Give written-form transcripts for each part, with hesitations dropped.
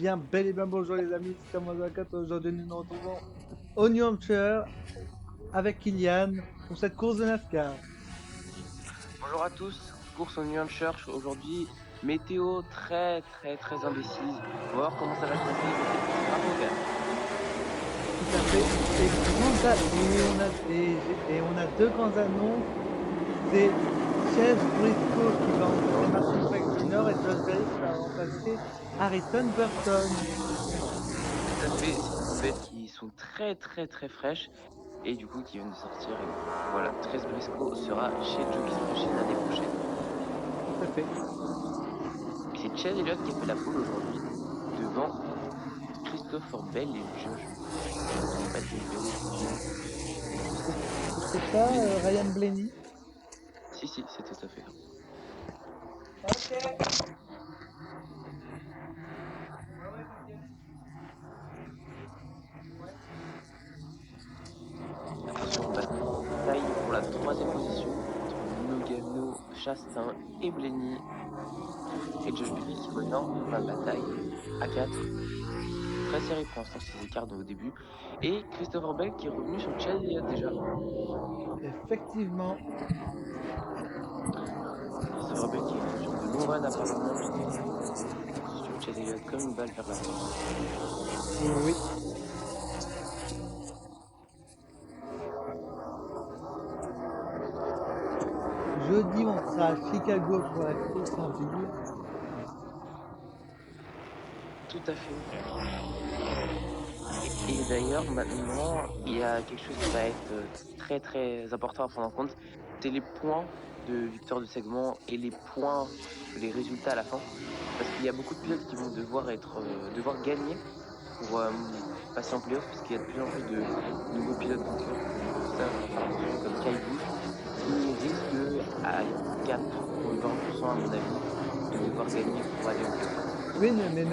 bien, bel et bien bonjour les amis, c'est Kamazaka. Aujourd'hui nous nous retrouvons au New Hampshire avec Kylian pour cette course de NASCAR. Bonjour à tous, course au New Hampshire aujourd'hui, météo très indécise. On va voir comment ça va se passer, mais c'est parti, drapeau vert. Tout à fait. Et on a deux grands annonces. C'est Chase Briscoe qui va remplacer Martin Truex Jr. et Josh Berry qui va remplacer Harrison Burton. Tout à fait, c'est des nouvelles qui sont très fraîches et du coup qui viennent de sortir. Et voilà, 13 Briscoe sera chez Jockey's Machine l'année prochaine. Tout à fait. Et c'est Chase Elliott qui a fait la pole aujourd'hui devant Christopher Bell et Josh. C'est pas Josh Berry, C'est pas Blenny. Ryan Blaney. Si, c'est tout à fait. Ok. Attention, bataille pour la troisième position entre Logano, Chastain et Blenny et Josh Berry qui menant la bataille à 4. Très serré pour l'instant ces écarts au début. Et Christopher Bell qui est revenu sur Chad Elliott déjà. Effectivement. Christopher Bell qui est sur de longs runs apparemment. Sur Chad Elliott comme une balle vers l'avant. Oui. Jeudi, on sera à Chicago pour la course en ville. Tout à fait. Et d'ailleurs, maintenant, il y a quelque chose qui va être très important à prendre en compte. C'est les points de victoire de segment et les points, les résultats à la fin. Parce qu'il y a beaucoup de pilotes qui vont devoir gagner pour passer en playoff, parce qu'il y a de plus en plus de nouveaux pilotes vainqueurs qui savent faire attention, comme Kyle Busch, qui risque à 80% à mon avis de devoir gagner pour aller en playoff. Oui, mais il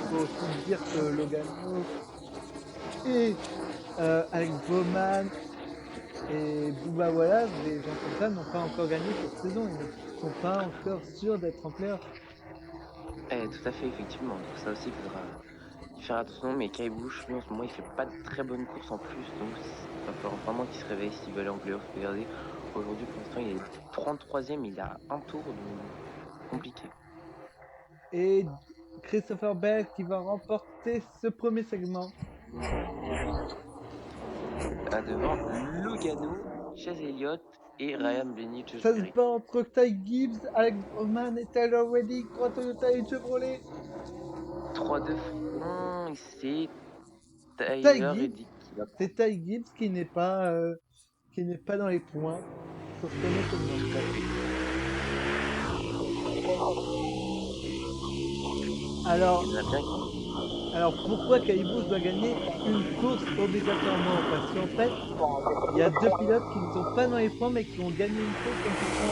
faut aussi dire que Logano et Alex Bowman et Bubba Wallace, des gens comme ça, n'ont pas encore gagné cette saison. Ils ne sont pas encore sûrs d'être en playoff. Tout à fait, effectivement. Donc ça aussi, il faudra y faire attention. Mais Kyle Busch, lui, en ce moment, il fait pas de très bonnes courses en plus. Donc il va falloir vraiment qu'il se réveille s'il veut aller en playoff. Regardez, aujourd'hui, pour l'instant, il est 33e. Il a un tour, donc compliqué. Et Christopher Bell qui va remporter ce premier segment. Là, devant Logano, Chase Elliott et Ryan Blaney, Josh Ça se Berry. bat entre Ty Gibbs, Alex Bowman et Tyler Reddick, 3 Toyota et Chevrolet. 3-2 front, c'est Ty Tyler Gibbs, Reddick qui va c'est prendre. Ty Gibbs qui n'est pas dans les points sur ce premier segment. Tout à fait. Alors, Il y en a bien. alors pourquoi Caïbous doit gagner une course obligatoirement? Parce qu'en fait, il y a deux pilotes qui ne sont pas dans les points mais qui ont gagné une course comme ils sont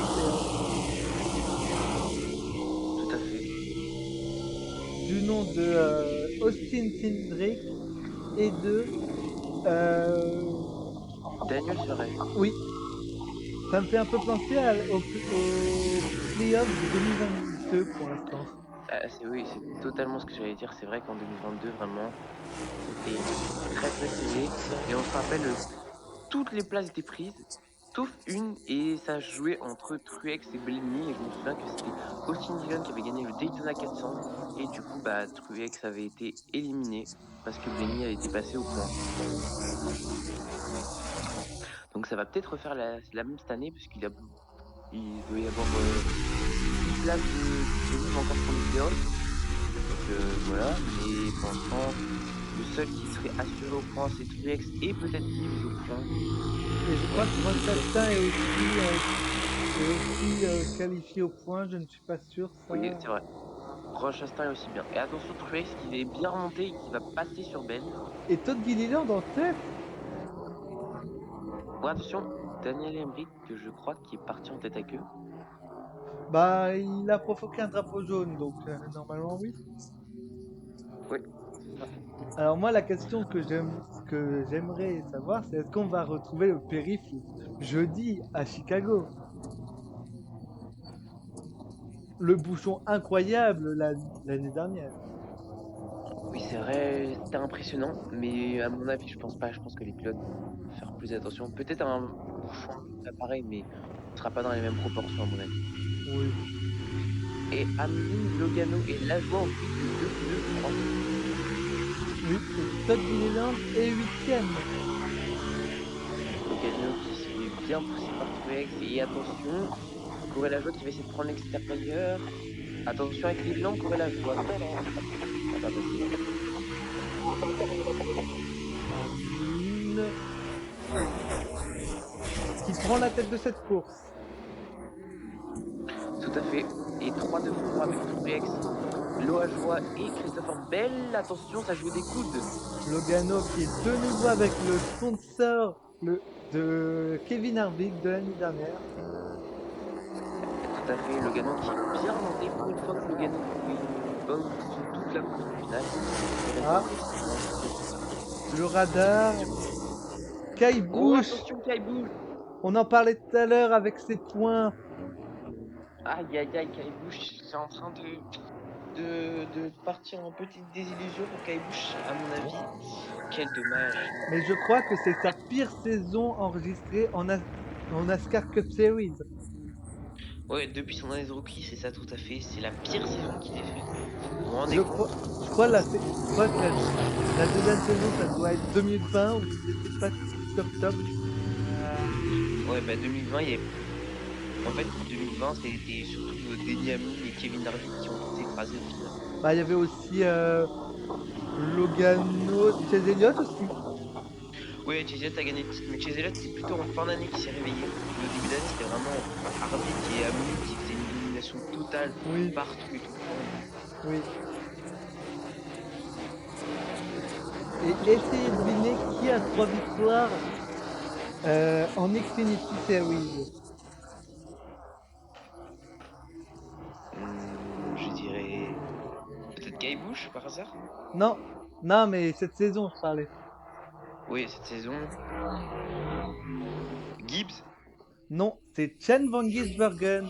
en Tout à fait. du nom de Austin Cindric et de Daniel Suarez. oui, ça me fait un peu penser au playoff de 2022 pour l'instant. Oui, c'est totalement ce que j'allais dire. C'est vrai qu'en 2022, vraiment, c'était très serré. Et on se rappelle, toutes les places étaient prises, sauf une, et ça jouait entre Truex et Blaney. Et je me souviens que c'était Austin Dillon qui avait gagné le Daytona 400. Et du coup, Truex avait été éliminé parce que Blaney avait été passé au point. Donc ça va peut-être refaire la même cette année, puisqu'il il doit y avoir 10 places disponibles encore pour les playoffs. Donc voilà, mais pour l'instant, le seul qui serait assuré au point, c'est Truex et peut-être Gibbs au point. Et je crois que Rochastin est aussi qualifié au point, je ne suis pas sûr ça. Oui, c'est vrai. Rochastain est aussi bien. Et attention, Truex qui est bien remonté et qui va passer sur Bell. Et Todd Gilliland en tête. Ouais, attention, Daniel Emmerich, que je crois qui est parti en tête à queue. Bah, il a provoqué un drapeau jaune, donc normalement oui. Oui. Alors moi, la question que j'aimerais savoir, c'est est-ce qu'on va retrouver le périph' jeudi à Chicago? Le bouchon incroyable l'année dernière. c'est vrai, c'était impressionnant, mais à mon avis, je pense pas. Je pense que les pilotes vont faire plus attention. Peut-être un changer d'appareil, mais ce sera pas dans les mêmes proportions à mon avis. Oui. Et Hamlin, Logano et Lajoie ont pris que 2 pneus, je crois. Oui, et Todd Gilliland est 8e. Logano qui se fait bien pousser par Truex. Et attention, Corey Lajoie qui va essayer de prendre l'extérieur. Attention avec Cleveland, Corey Lajoie. Non, non, ça va pas passer. Hamlin qui prend la tête de cette course. Tout à fait. Et 3 de fond avec Truex, Lajoie et Christopher Bell. Attention, ça joue des coudes. Logano qui est de nouveau avec le sponsor de Kevin Harvick de l'année dernière. Tout à fait, Logano qui est bien remonté pour une fois que Logano fait une bonne course toute la course au final. Il reste Ah, que le radar. Kyle oh, Busch, attention, Kyle Busch. on en parlait tout à l'heure avec ses points. Aïe, aïe, aïe, Kyle Busch, c'est en train de partir en petite désillusion pour Kyle Busch, à mon avis. Quel dommage. Mais je crois que c'est sa pire saison enregistrée en NASCAR Cup Series. Ouais, depuis son année de rookie, c'est ça tout à fait. C'est la pire saison qu'il ait faite. Vous vous rendez Je compte? crois que la deuxième saison, ça doit être 2020 où il n'était pas top top. Ouais, bah 2020, il y avait... En fait, 2020, c'était surtout Denny Hamlin et Kevin Harvick qui ont tout écrasé au final. Bah, il y avait aussi Logano, Chase Elliott aussi. Ouais, Chase Elliott a gagné le titre, mais Chase Elliott, c'est plutôt en fin d'année qu'il s'est réveillé. Mais au début d'année, c'était vraiment Harvick et Hamlin qui faisaient une domination totale Oui, partout et tout le temps. oui. Et essayez de deviner qui a 3 victoires en Xfinity Series. Je dirais peut-être Guy Bush par hasard. Non, non, mais cette saison, je parlais. Oui, cette saison. Gibbs. Non, c'est Chen Van Gisbergen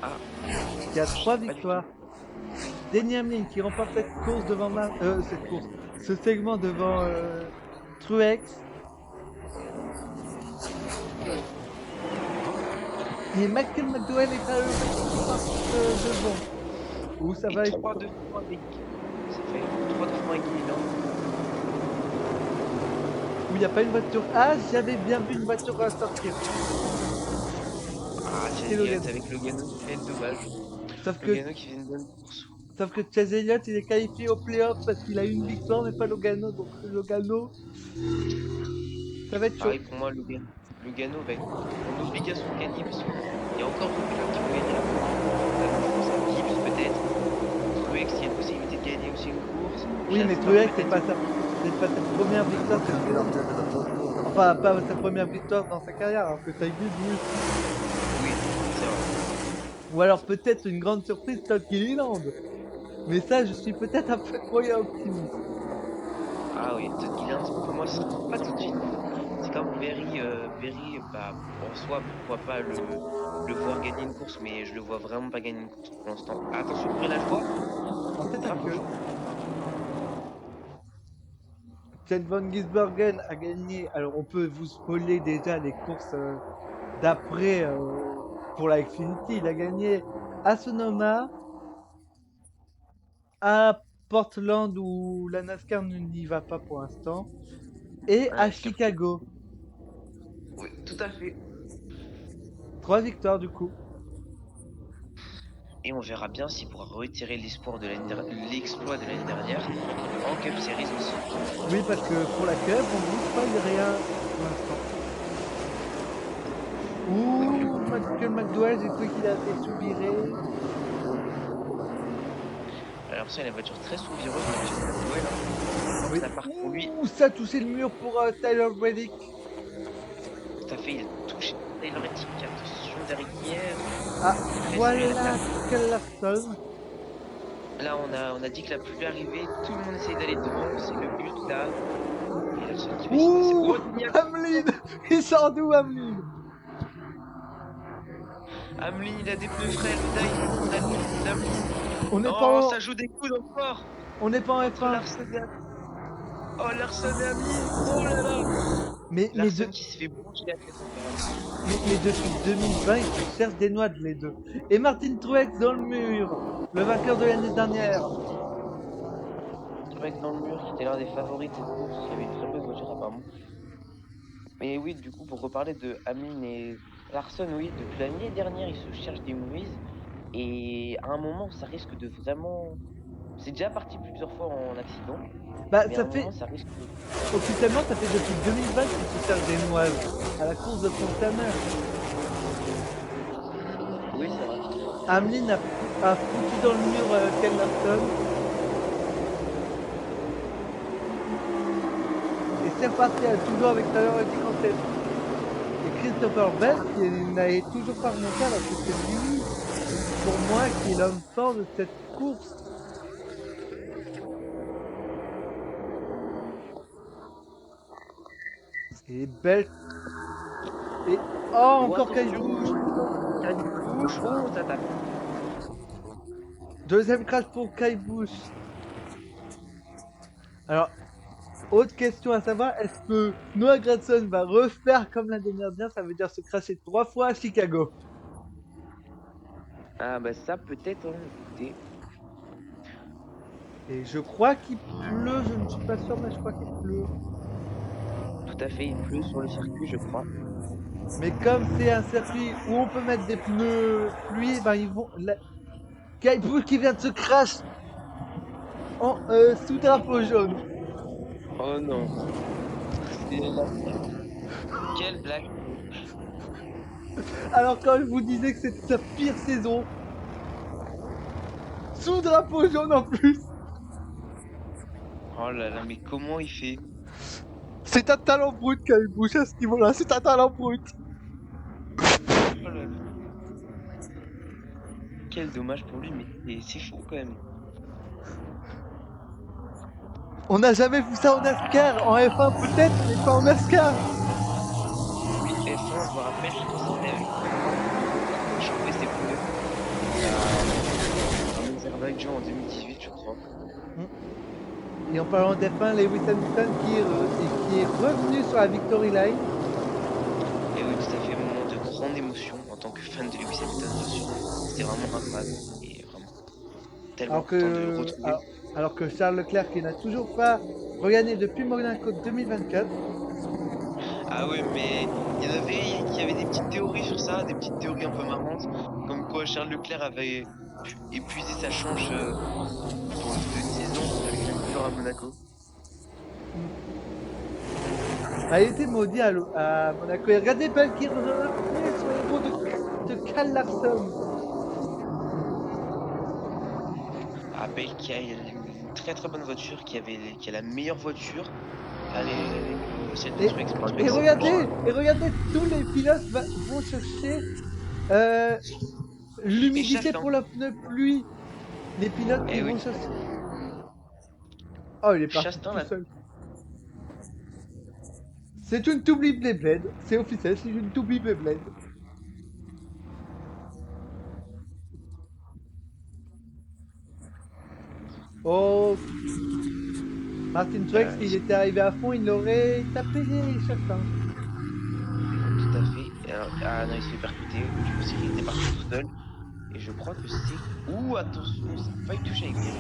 Ah, qui a 3 pas du tout. victoires. Denny Hamlin qui remporte cette course ce segment devant Truex. Et Michael McDowell est à devant. Où ça Et va être 3 de front avec. Ça fait 3 de front avec Guinan. où il n'y a pas une voiture. Ah, j'avais bien vu une voiture sortir. Ah, Chase Et Elliott Logano. avec Logano qui fait dommage. Sauf que, Logano qui fait une bonne course. sauf que Chase Elliott il est qualifié au playoff parce qu'il a une victoire mais pas Logano. Donc Logano, ça va être chaud. Pareil pour moi, Logano va être en obligation de gagner parce qu'il y a encore d'autres pilotes qui vont gagner la course. Notamment, je pense à Gibbs peut-être. Truex, il y a une possibilité de gagner aussi une course. Oui, mais J'espère Truex, c'est peut-être. pas sa première victoire cette saison. Enfin, pas sa première victoire dans sa carrière, alors que Ty Gibbs, oui. Oui, c'est vrai. Ou alors peut-être une grande surprise, Todd Gilliland. Mais ça, je suis peut-être un peu trop optimiste. Ah oui, Todd Gilliland, pour moi, ce sera pas tout de suite. C'est comme Berry, bah, en soi, pourquoi pas le voir gagner une course, mais je le vois vraiment pas gagner une course pour l'instant. Attention, pour la joie. En fait, à que Rapproche. Chen Van Gisbergen a gagné. Alors, on peut vous spoiler déjà les courses d'après pour la Xfinity. Il a gagné à Sonoma, à Portland où la NASCAR n'y va pas pour l'instant, et Ah, à est-ce qu'après... Chicago. Oui, tout à fait. 3 victoires du coup. Et on verra bien s'il pourra retirer l'exploit de l'année dernière en Cup Series aussi. Oui, parce que pour la Cup, on ne bouge pas, il n'y a rien pour l'instant. Ouh, Michael McDowell, j'ai cru qu'il avait soubiré. Alors ça, il a une voiture très souvireuse, Mathieu McDowell. Hein. Donc Oui. ça part pour lui. Ouh, ça a touché le mur pour Tyler Reddick. Tout à fait, il a touché Taylor Reddick. Attention derrière. Ah, Après, voilà Larson. Là, on a dit que la pluie arrivait, tout le monde essaye d'aller devant, c'est le but là. Et Larson qui va essayer de passer. Ouh, Oh, il y a... Hamlin. Il sort d'où, Hamlin? Hamlin, il a des pneus frais, le Dyson d'Hamlin. On n'est pas Oh, en, ça joue des coudes encore on n'est pas en entre F1. Larson et Amine. Oh, Larson et Amine. Oh là là. Mais, Larson qui se fait bouger la tête par Amine. mais depuis 2020, ils se cherchent des noix les deux. Et Martin Truex dans le mur, le vainqueur de l'année dernière. Truex dans le mur, qui était l'un des favoris de cette course, qui avait une très bonne voiture apparemment. Mais oui, du coup, pour reparler de Hamlin et Larson, oui, depuis l'année dernière, ils se cherchent des mouises. Et à un moment, ça risque de vraiment. C'est déjà parti plusieurs fois en accident, Bah, mais à ça un fait, moment, ça risque de. officiellement, ça fait depuis 2020 qu'ils se cherchent des noix à la course de Fontana. Oui, c'est vrai. Hamlin a foutu dans le mur Ken Larson. Et c'est reparti toujours avec Tyler Reddick en tête. Et Christopher Bell qui n'avait toujours pas remonté alors que c'est lui, pour moi, qui est l'homme fort de cette course. Et Bell. Et oh, Oh, encore Kyle attention! Busch. Kyle Busch! Oh, ça tape! Deuxième crash pour Kyle Busch. Alors, autre question à savoir, est-ce que Noah Gragson va refaire comme l'année dernière, ça veut dire se crasher 3 fois à Chicago? Ah, bah ça, peut-être, hein, écoutez. Et je crois qu'il pleut, je ne suis pas sûr, mais je crois qu'il pleut. Tout à fait, il pleut sur le circuit, je crois. Mais comme c'est un circuit où on peut mettre des pneus pluie, ben ils vont. Kyle Busch qui vient de se crash en sous drapeau jaune. Oh non, c'est la blague. Quelle blague! Alors quand je vous disais que c'était sa pire saison, sous drapeau jaune en plus. Oh là là, mais comment il fait? C'est un talent brut, Kyle Busch à ce niveau-là, c'est un talent brut. Oh là là, quel dommage pour lui, mais c'est fou quand même. On n'a jamais vu ça en NASCAR, en F1 peut-être, mais pas en NASCAR. Oui, F1, je me rappelle, je crois que c'était avec Mark Marquez qui avait chauffé ses pneus à Azerbaïdjan en 2018, je crois. Et en parlant d'F1, Lewis Hamilton qui est revenu sur la Victory Line. Et oui, tout à fait, moment de grande émotion en tant que fan de Lewis Hamilton, bien sûr. C'était vraiment incroyable et vraiment tellement Alors content de le que, retrouver. alors, alors que Charles Leclerc, qui n'a toujours pas regagné depuis Monaco 2024. Ah ouais, mais il y en avait qui avaient des petites théories sur ça, des petites théories un peu marrantes, comme quoi Charles Leclerc avait pu épuiser sa chance pour une saison avec la victoire à Monaco. A été maudit à Monaco. Et regardez Bell qui revenait sur les roues de Cal Larson. Ah, Bell qui a une très très bonne voiture, qui a la meilleure voiture, allez, que celle de Et, Truex, mais et Truex c'est plus. regardez, tous les pilotes vont chercher euh, Et l'humidité Chastain, pour le pneu pluie. Les pilotes qui eh vont oui, chercher. Oh, il est parti Chastain tout là. seul. C'est une Toubli Blade. C'est officiel, c'est une Toubli Blade. Oh, Martin Truex, s'il était arrivé à fond, il aurait tapé les Chastain. Tout à fait. Ah non, il se fait percuter. Je pensais qu'il était parti tout seul. Et je crois que c'est. Ouh, attention, ça a failli toucher avec Perry.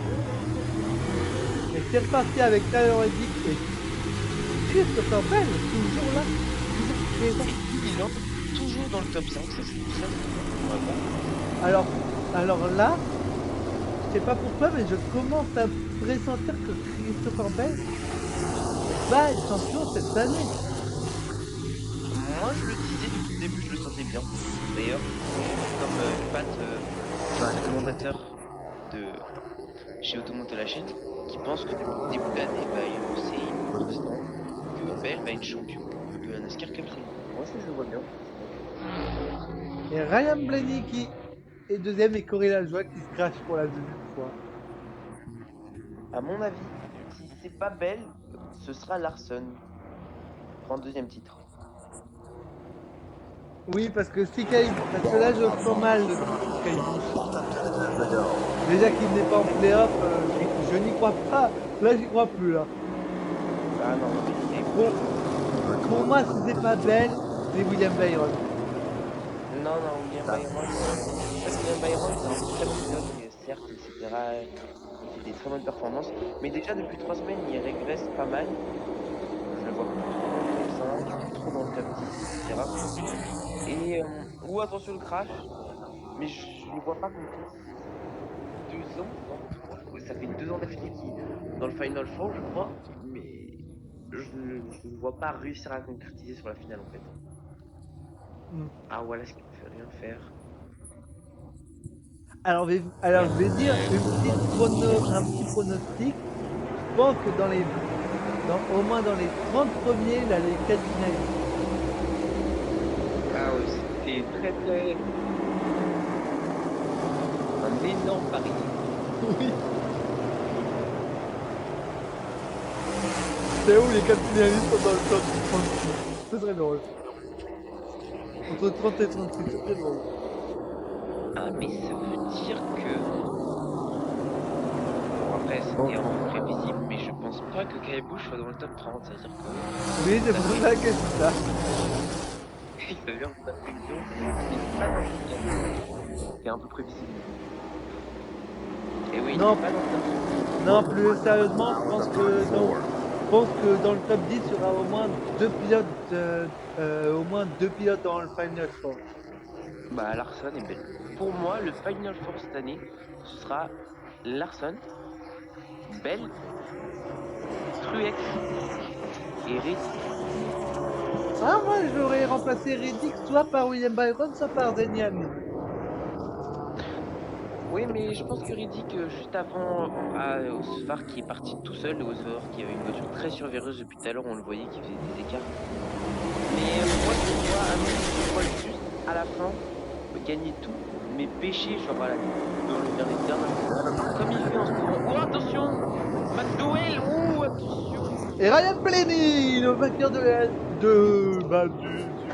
Et c'est reparti avec Tyler Reddick et Christopher Bell, toujours là, toujours présent. Et pilote toujours dans le top 5, ça c'est très étonnant. Vraiment. Alors, alors là, je sais pas pourquoi, mais je commence à pressentir que Christopher Bell va être champion cette année. Moi je le disais depuis le début, je le sentais bien. D'ailleurs, comme Pat, enfin le commentateur de chez Automoto la chaîne, qui pense que depuis le début de l'année, bah, c'est constant que Bell va être champion de la NASCAR Cup Series. Moi ça je le vois bien. Et Ryan Blaney qui est deuxième et Corey Lajoie qui se crache pour la deuxième fois. À mon avis, si c'est pas Bell, ce sera Larson. Prend deuxième titre. Oui, parce que parce que là, je sens mal le Sky. Déjà qu'il n'est pas en playoff, je n'y crois pas. Là, j'y crois plus, là. Ah non, non, mais Bon, pour moi, si c'est pas Bell, c'est William Byron. non, non, William Byron. En fait, William Byron, c'est un très bon pilote, certes, etc. Il fait des très bonnes performances. Mais déjà, depuis 3 semaines, il régresse pas mal. Je le vois plus trop dans le top 5, plus trop dans le top 10, etc. Et, ou attention le crash, mais je le vois pas compter 2 ans, non, 3. Ouais, ça fait 2 ans d'affilée qu'il dans le Final Four, je crois. Mais je ne vois pas réussir à concrétiser sur la finale, en fait. Hmm. Ah, voilà ce qui me fait rien faire. Alors, je vais dire un petit pronostic. Je pense que au moins dans les 30 premiers, il a les 4 finalistes. Ah ouais, c'est très très un énorme pari. Oui. C'est où les 4 finalistes sont dans le top 36. C'est très drôle. Entre 30 et 36, c'est très drôle. Ah, mais ça veut dire que... Bon, après, c'était un peu prévisible, mais je pense pas que Kyle Busch soit dans le top 30. Ça veut dire que Oui, c'est pour ça que c'est ça. il va faire sa prévision, mais pas dans le top 4. C'est un peu prévisible, mais bon. Et oui, il Non, n'est pas dans le top 30. non, plus sérieusement, je pense que dans le top 10, il y aura au moins deux pilotes dans le Final Four. Bah, Larson est belle. Pour moi, le Final Four cette année, ce sera Larson, Bell, Truex et Reddick. Ah, moi, j'aurais remplacé Reddick soit par William Byron, soit par Denny Hamlin. Oui, mais je pense que Riddick, juste avant, Osvar qui est parti tout seul, Osvar qui avait une voiture très survéreuse depuis tout à l'heure, on le voyait qui faisait des écarts. Mais moi, je le vois, Hamlin, je le vois juste à la fin gagner tout, mais pêcher, genre dans les dernières courses, comme il fait en ce moment. Oh, attention! McDowell! Oh, attention! Et Ryan Blaney, le vainqueur du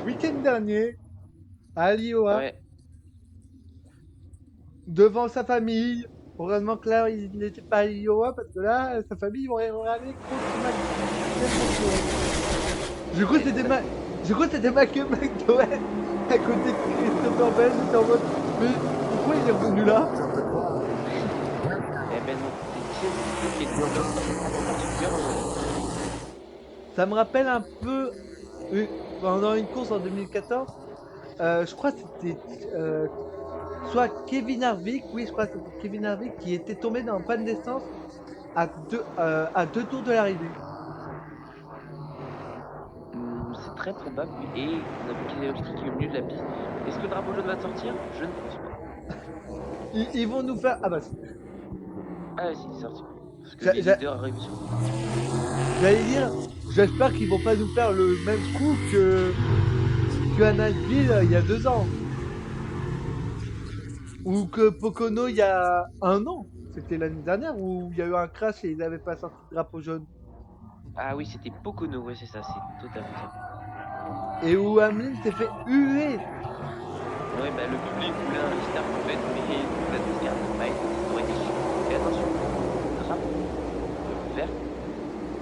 week-end dernier à l'Iowa, Ouais, devant sa famille. Heureusement que là, il n'était pas à l'Iowa parce que là, sa famille aurait râlé contre Je crois que ouais, c'était tout à fait. Je crois que c'était Michael McDowell à côté de Christopher Bell. J'étais en mode, mais pourquoi il est revenu là? Eh ben non, c'est Thierry qui était top 10 assez particulièrement aujourd'hui. Ça me rappelle un peu pendant une course en 2014. Je crois que c'était soit Kevin Harvick, oui, je crois que c'était Kevin Harvick qui était tombé dans panne d'essence à deux tours de l'arrivée. C'est très probable, oui. Et on a vu Keselowski qui est au milieu de la piste. Est-ce que le drapeau jaune va sortir? Je ne pense pas. Ils vont nous faire. Ah bah, Ah si, il est sorti. Parce que j'a- les j'a- leaders arrivent sur le podium. j'allais dire, j'espère qu'ils vont pas nous faire le même coup que Nashville il y a 2 ans. Ou que Pocono il y a un an. C'était l'année dernière où il y a eu un crash et ils n'avaient pas sorti de drapeau jaune. Ah oui, c'était Pocono, ouais, c'est ça, c'est totalement ça. Et où Hamlin s'est fait huer. Ouais, bah le public voulait un restart en fait, mais la deuxième n'a pas été, ça aurait été super. Et attention, drapeau vert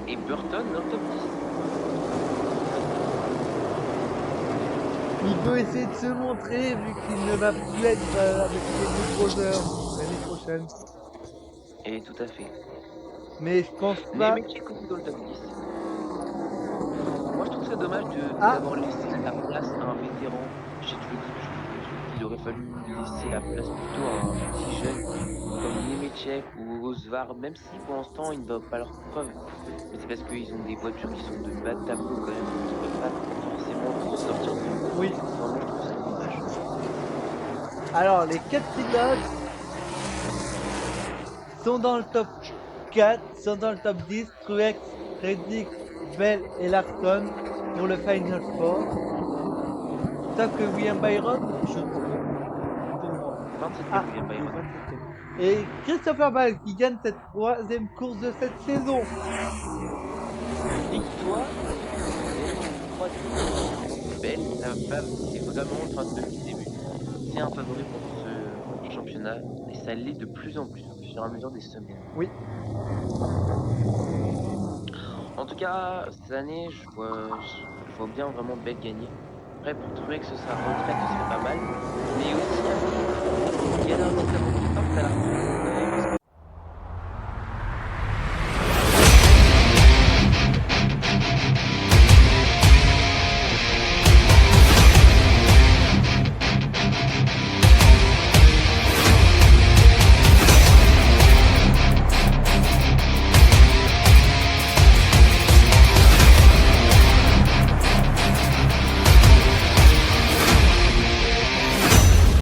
et Burton dans le top 10. Il peut essayer de se montrer vu qu'il ne va plus être avec les Blue Brothers l'année prochaine. Et tout à fait. Mais je pense Mais pas. Mexico dans le top 10. Moi, je trouve ça dommage Ah, d'avoir laissé la place à un vétéran chez Truex. Je trouve qu'il aurait fallu laisser la place plutôt à un petit jeune comme Nemechek ou Osvar, même si pour l'instant ils ne donnent pas leurs preuves. Mais c'est parce qu'ils ont des voitures qui sont de bas de tableau quand même, qui ne peuvent pas forcément trop sortir du lot. oui. Enfin, moi, je trouve ça dommage. Alors, les 4 pilotes sont dans le top 4, sont dans le top 10. Truex, Reddick, Bell et Larson pour le Final Four. Sauf que William Byron, je ne sais pas. Pour moi. 27e Ah, William oui, Byron. 27e. Et Christopher Bell qui gagne cette troisième course de cette saison. Victoire, deuxième, troisième. Bell, c'est vraiment, enfin depuis le début, c'est un favori pour ce championnat et ça l'est de plus en plus au fur et à mesure des semaines. Oui, En tout cas, cette année, je vois bien vraiment Bell gagner. Après pour Truex, sa retraite, ce serait pas mal, mais